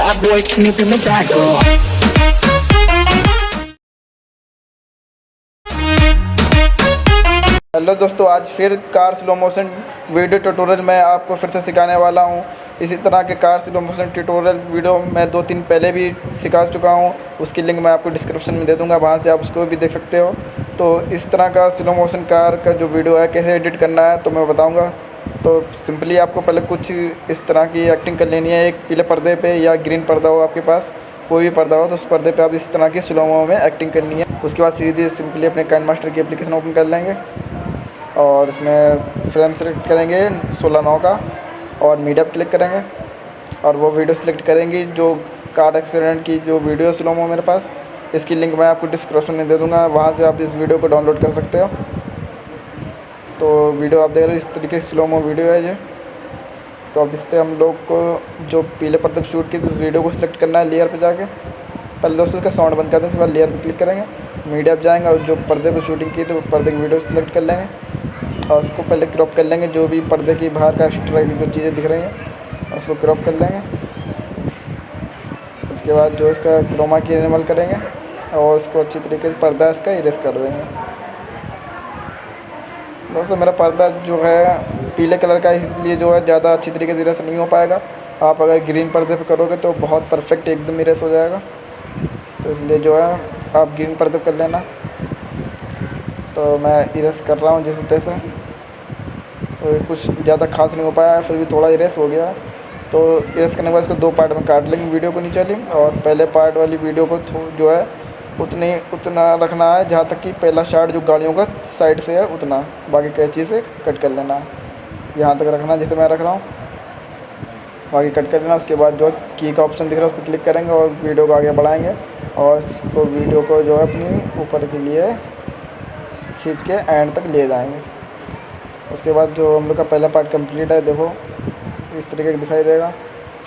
Bad boy, can you be my bad girl? Hello दोस्तों, आज फिर car slow motion video tutorial मैं आपको फिर से सिखाने वाला हूं। इसी तरह के car slow motion tutorial video मैं 2-3 पहले भी सिखा चुका हूं। उसकी लिंक मैं आपको डिस्क्रिप्शन में दे दूंगा, वहां से आप उसको भी देख सकते हो। तो इस तरह का स्लो मोशन कार का जो वीडियो है कैसे एडिट करना है तो मैं बताऊँगा। तो सिंपली आपको पहले कुछ इस तरह की एक्टिंग कर लेनी है। एक पीले पर्दे पे या ग्रीन पर्दा हो आपके पास, कोई भी पर्दा हो, तो उस पर्दे पे आप इस तरह की स्लो-मो में एक्टिंग करनी है। उसके बाद सीधे सिंपली अपने काइनमास्टर की एप्लीकेशन ओपन कर लेंगे और इसमें फ्रेम सेलेक्ट करेंगे 16:9 का और मीडिया क्लिक करेंगे और वो वीडियो सेलेक्ट करेंगे जो कार एक्सीडेंट की जो वीडियो स्लो-मो मेरे पास। इसकी लिंक मैं आपको डिस्क्रिप्शन में दे दूँगा, वहाँ से आप इस वीडियो को डाउनलोड कर सकते हो। तो वीडियो आप देख रहे हो, इस तरीके की स्लो-मो वीडियो है ये। तो अब इस पर हम लोग को जो पीले पर्दे पर शूट की तो उस वीडियो को सिलेक्ट करना है लेयर पे जाके। पहले दोस्तों इसका साउंड बंद कर दें, उसके बाद लेयर पे क्लिक करेंगे, मीडिया पे जाएंगे और जो पर्दे पे शूटिंग की तो पर्दे की वीडियो सेलेक्ट कर लेंगे और उसको पहले क्रॉप कर लेंगे। जो भी पर्दे की बाहर का एक्स्ट्रा जो चीज़ें दिख रही हैं उसको क्रॉप कर लेंगे। उसके बाद जो इसका क्रोमा की इनेबल करेंगे और उसको अच्छी तरीके से पर्दा इसका इरेज कर देंगे। दोस्तों मेरा पर्दा जो है पीले कलर का, इसलिए जो है ज़्यादा अच्छी तरीके से इरेज नहीं हो पाएगा। आप अगर ग्रीन पर्दे पे करोगे तो बहुत परफेक्ट एकदम इरेज हो जाएगा। तो इसलिए जो है आप ग्रीन पर्दे कर लेना। तो मैं इरेज कर रहा हूँ जैसे तैसे, तो कुछ ज़्यादा खास नहीं हो पाया, फिर भी थोड़ा इरेज हो गया। तो इरेज करने के बाद इसको 2 पार्ट में काट लेंगे वीडियो को नीचे वाली, और पहले पार्ट वाली वीडियो को जो है उतना रखना है जहाँ तक कि पहला शॉट जो गाड़ियों का साइड से है उतना, बाकी कैंची से कट कर लेना है, यहाँ तक रखना जैसे मैं रख रहा हूँ, बाकी कट कर लेना। उसके बाद जो की का ऑप्शन दिख रहा है उस पर क्लिक करेंगे और वीडियो को आगे बढ़ाएंगे और इसको वीडियो को जो है अपनी ऊपर के लिए खींच के एंड तक ले जाएंगे। उसके बाद जो हम लोग का पहला पार्ट कंप्लीट है, देखो इस तरीके का दिखाई देगा।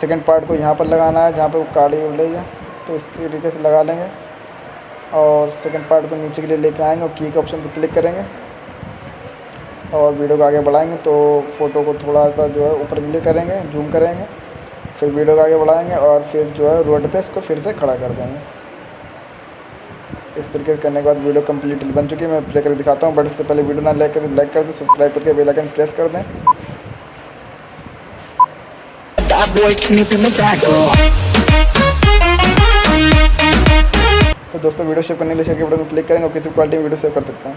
सेकंड पार्ट को यहाँ पर लगाना है जहाँ पर वो गाड़ी उड़ रही है, तो इस तरीके से लगा लेंगे और सेकंड पार्ट को नीचे के लिए लेके आएंगे और की के ऑप्शन पर क्लिक करेंगे और वीडियो को आगे बढ़ाएंगे। तो फ़ोटो को थोड़ा सा जो है ऊपर के लिए करेंगे, जूम करेंगे, फिर वीडियो को आगे बढ़ाएंगे और फिर जो है रोड पे इसको फिर से खड़ा कर देंगे। इस तरीके से करने के बाद वीडियो कम्प्लीटली बन चुकी है। मैं प्ले करके दिखाता हूँ, बट उससे पहले वीडियो ना लाइक कर दें, सब्सक्राइब करके बेल आइकन प्रेस कर दें। Bad boy, can you be my bad girl? तो दोस्तों वीडियो सेव करने के लिए शेयर के बटन में क्लिक करेंगे और किसी क्वालिटी में वीडियो सेव कर सकते हैं।